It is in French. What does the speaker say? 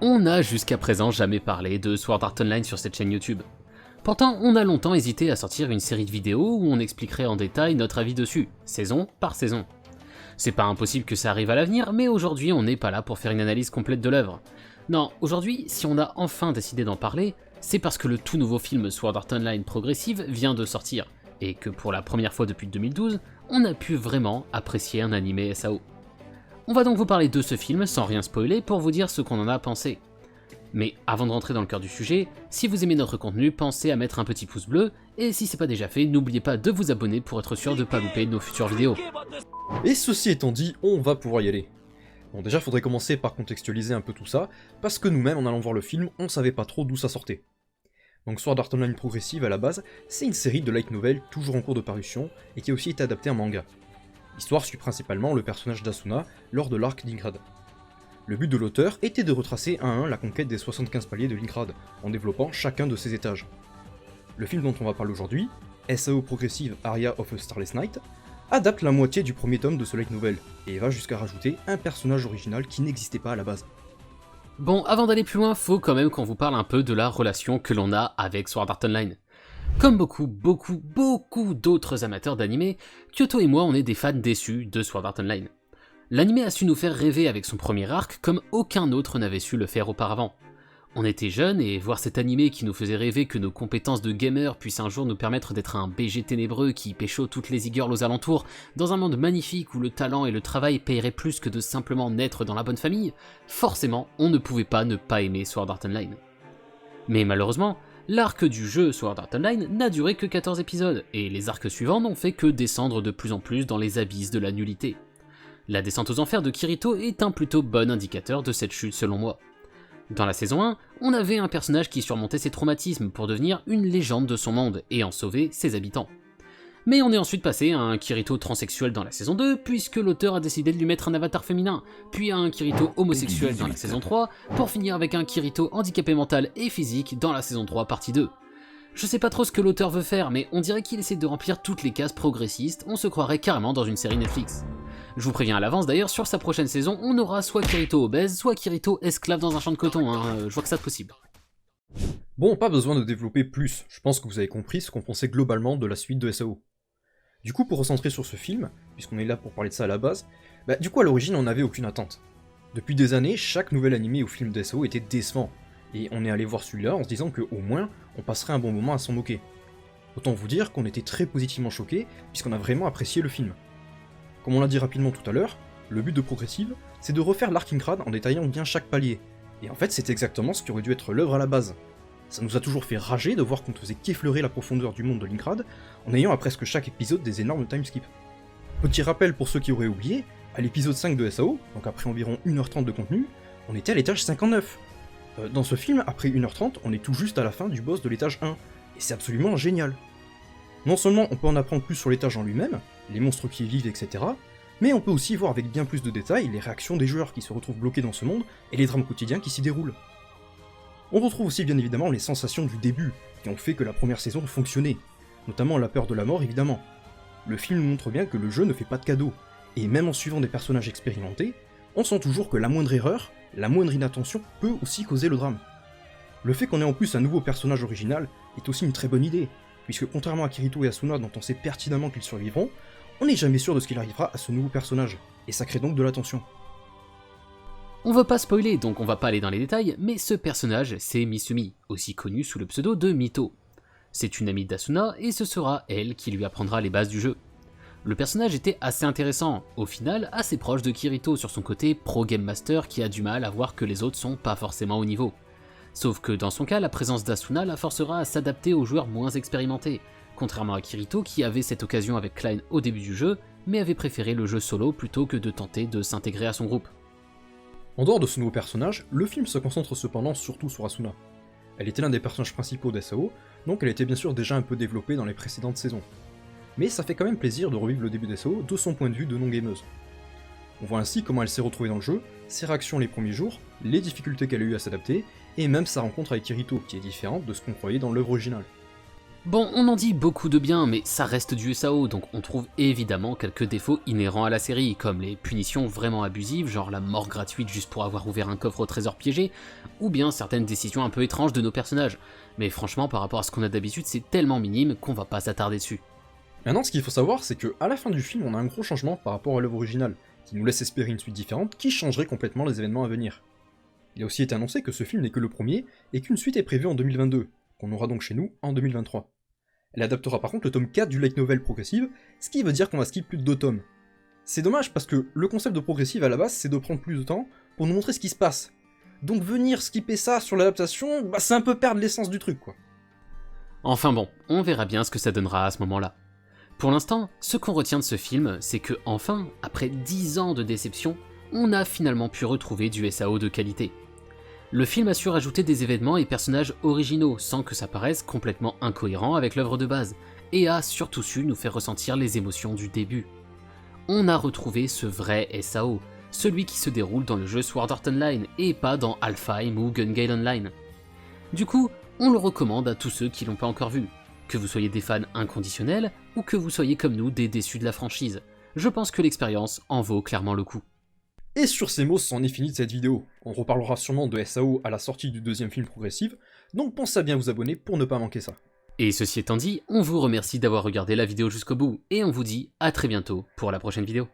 On n'a jusqu'à présent jamais parlé de Sword Art Online sur cette chaîne YouTube. Pourtant, on a longtemps hésité à sortir une série de vidéos où on expliquerait en détail notre avis dessus, saison par saison. C'est pas impossible que ça arrive à l'avenir, mais aujourd'hui on n'est pas là pour faire une analyse complète de l'œuvre. Non, aujourd'hui, si on a enfin décidé d'en parler, c'est parce que le tout nouveau film Sword Art Online Progressive vient de sortir, et que pour la première fois depuis 2012, on a pu vraiment apprécier un animé SAO. On va donc vous parler de ce film sans rien spoiler pour vous dire ce qu'on en a pensé. Mais avant de rentrer dans le cœur du sujet, si vous aimez notre contenu, pensez à mettre un petit pouce bleu, et si c'est pas déjà fait, n'oubliez pas de vous abonner pour être sûr de ne pas louper nos futures vidéos. Et ceci étant dit, on va pouvoir y aller. Bon, déjà faudrait commencer par contextualiser un peu tout ça, parce que nous-mêmes en allant voir le film, on savait pas trop d'où ça sortait. Donc Sword Art Online Progressive à la base, c'est une série de light novel toujours en cours de parution, et qui a aussi été adaptée en manga. L'histoire suit principalement le personnage d'Asuna lors de l'arc d'Ingrad. Le but de l'auteur était de retracer un à un la conquête des 75 paliers de l'Ingrad, en développant chacun de ses étages. Le film dont on va parler aujourd'hui, SAO Progressive Aria of a Starless Night, adapte la moitié du premier tome de ce light novel, et va jusqu'à rajouter un personnage original qui n'existait pas à la base. Bon, avant d'aller plus loin, faut quand même qu'on vous parle un peu de la relation que l'on a avec Sword Art Online. Comme beaucoup d'autres amateurs d'anime, Kyoto et moi on est des fans déçus de Sword Art Online. L'anime a su nous faire rêver avec son premier arc comme aucun autre n'avait su le faire auparavant. On était jeunes et voir cet anime qui nous faisait rêver que nos compétences de gamer puissent un jour nous permettre d'être un BG ténébreux qui pécho toutes les e-girls aux alentours, dans un monde magnifique où le talent et le travail paieraient plus que de simplement naître dans la bonne famille, forcément on ne pouvait pas ne pas aimer Sword Art Online. Mais malheureusement, l'arc du jeu Sword Art Online n'a duré que 14 épisodes, et les arcs suivants n'ont fait que descendre de plus en plus dans les abysses de la nullité. La descente aux enfers de Kirito est un plutôt bon indicateur de cette chute selon moi. Dans la saison 1, on avait un personnage qui surmontait ses traumatismes pour devenir une légende de son monde et en sauver ses habitants. Mais on est ensuite passé à un Kirito transsexuel dans la saison 2, puisque l'auteur a décidé de lui mettre un avatar féminin, puis à un Kirito homosexuel dans la saison 3, pour finir avec un Kirito handicapé mental et physique dans la saison 3 partie 2. Je sais pas trop ce que l'auteur veut faire, mais on dirait qu'il essaie de remplir toutes les cases progressistes, on se croirait carrément dans une série Netflix. Je vous préviens à l'avance d'ailleurs, sur sa prochaine saison, on aura soit Kirito obèse, soit Kirito esclave dans un champ de coton, je vois que ça de possible. Bon, pas besoin de développer plus, je pense que vous avez compris ce qu'on pensait globalement de la suite de SAO. Du coup, pour recentrer sur ce film, puisqu'on est là pour parler de ça à la base, du coup à l'origine on n'avait aucune attente. Depuis des années, chaque nouvel animé ou film de SAO était décevant, et on est allé voir celui-là en se disant qu'au moins on passerait un bon moment à s'en moquer. Autant vous dire qu'on était très positivement choqués, puisqu'on a vraiment apprécié le film. Comme on l'a dit rapidement tout à l'heure, le but de Progressive, c'est de refaire l'Arc Ingrad en détaillant bien chaque palier, et en fait c'est exactement ce qui aurait dû être l'œuvre à la base. Ça nous a toujours fait rager de voir qu'on ne faisait qu'effleurer la profondeur du monde de l'Ingrad, en ayant à presque chaque épisode des énormes timeskips. Petit rappel pour ceux qui auraient oublié, à l'épisode 5 de SAO, donc après environ 1h30 de contenu, on était à l'étage 59. Dans ce film, après 1h30, on est tout juste à la fin du boss de l'étage 1, et c'est absolument génial. Non seulement on peut en apprendre plus sur l'étage en lui-même, les monstres qui y vivent, etc., mais on peut aussi voir avec bien plus de détails les réactions des joueurs qui se retrouvent bloqués dans ce monde et les drames quotidiens qui s'y déroulent. On retrouve aussi bien évidemment les sensations du début, qui ont fait que la première saison fonctionnait, notamment la peur de la mort évidemment. Le film nous montre bien que le jeu ne fait pas de cadeaux, et même en suivant des personnages expérimentés, on sent toujours que la moindre erreur, la moindre inattention peut aussi causer le drame. Le fait qu'on ait en plus un nouveau personnage original est aussi une très bonne idée, puisque contrairement à Kirito et Asuna dont on sait pertinemment qu'ils survivront, on n'est jamais sûr de ce qu'il arrivera à ce nouveau personnage, et ça crée donc de la tension. On veut pas spoiler, donc on va pas aller dans les détails, mais ce personnage, c'est Misumi, aussi connue sous le pseudo de Mito. C'est une amie d'Asuna, et ce sera elle qui lui apprendra les bases du jeu. Le personnage était assez intéressant, au final assez proche de Kirito sur son côté pro-game master qui a du mal à voir que les autres sont pas forcément au niveau. Sauf que dans son cas, la présence d'Asuna la forcera à s'adapter aux joueurs moins expérimentés, contrairement à Kirito qui avait cette occasion avec Klein au début du jeu, mais avait préféré le jeu solo plutôt que de tenter de s'intégrer à son groupe. En dehors de ce nouveau personnage, le film se concentre cependant surtout sur Asuna. Elle était l'un des personnages principaux d'SAO, donc elle était bien sûr déjà un peu développée dans les précédentes saisons. Mais ça fait quand même plaisir de revivre le début d'SAO de son point de vue de non-gameuse. On voit ainsi comment elle s'est retrouvée dans le jeu, ses réactions les premiers jours, les difficultés qu'elle a eu à s'adapter, et même sa rencontre avec Kirito, qui est différente de ce qu'on croyait dans l'œuvre originale. Bon, on en dit beaucoup de bien, mais ça reste du SAO, donc on trouve évidemment quelques défauts inhérents à la série, comme les punitions vraiment abusives, genre la mort gratuite juste pour avoir ouvert un coffre au trésor piégé, ou bien certaines décisions un peu étranges de nos personnages. Mais franchement, par rapport à ce qu'on a d'habitude, c'est tellement minime qu'on va pas s'attarder dessus. Maintenant, ce qu'il faut savoir, c'est que à la fin du film, on a un gros changement par rapport à l'œuvre originale, qui nous laisse espérer une suite différente qui changerait complètement les événements à venir. Il a aussi été annoncé que ce film n'est que le premier, et qu'une suite est prévue en 2022, qu'on aura donc chez nous en 2023. Elle adaptera par contre le tome 4 du light novel progressive, ce qui veut dire qu'on va skip plus de 2 tomes. C'est dommage parce que le concept de progressive à la base, c'est de prendre plus de temps pour nous montrer ce qui se passe. Donc venir skipper ça sur l'adaptation, bah c'est un peu perdre l'essence du truc quoi. Enfin bon, on verra bien ce que ça donnera à ce moment-là. Pour l'instant, ce qu'on retient de ce film, c'est que enfin, après 10 ans de déception, on a finalement pu retrouver du SAO de qualité. Le film a su rajouter des événements et personnages originaux sans que ça paraisse complètement incohérent avec l'œuvre de base, et a surtout su nous faire ressentir les émotions du début. On a retrouvé ce vrai SAO, celui qui se déroule dans le jeu Sword Art Online et pas dans Alfheim ou Gun Gale Online. Du coup, on le recommande à tous ceux qui l'ont pas encore vu, que vous soyez des fans inconditionnels ou que vous soyez comme nous des déçus de la franchise. Je pense que l'expérience en vaut clairement le coup. Et sur ces mots, c'en est fini de cette vidéo. On reparlera sûrement de SAO à la sortie du deuxième film progressif, donc pensez à bien vous abonner pour ne pas manquer ça. Et ceci étant dit, on vous remercie d'avoir regardé la vidéo jusqu'au bout, et on vous dit à très bientôt pour la prochaine vidéo.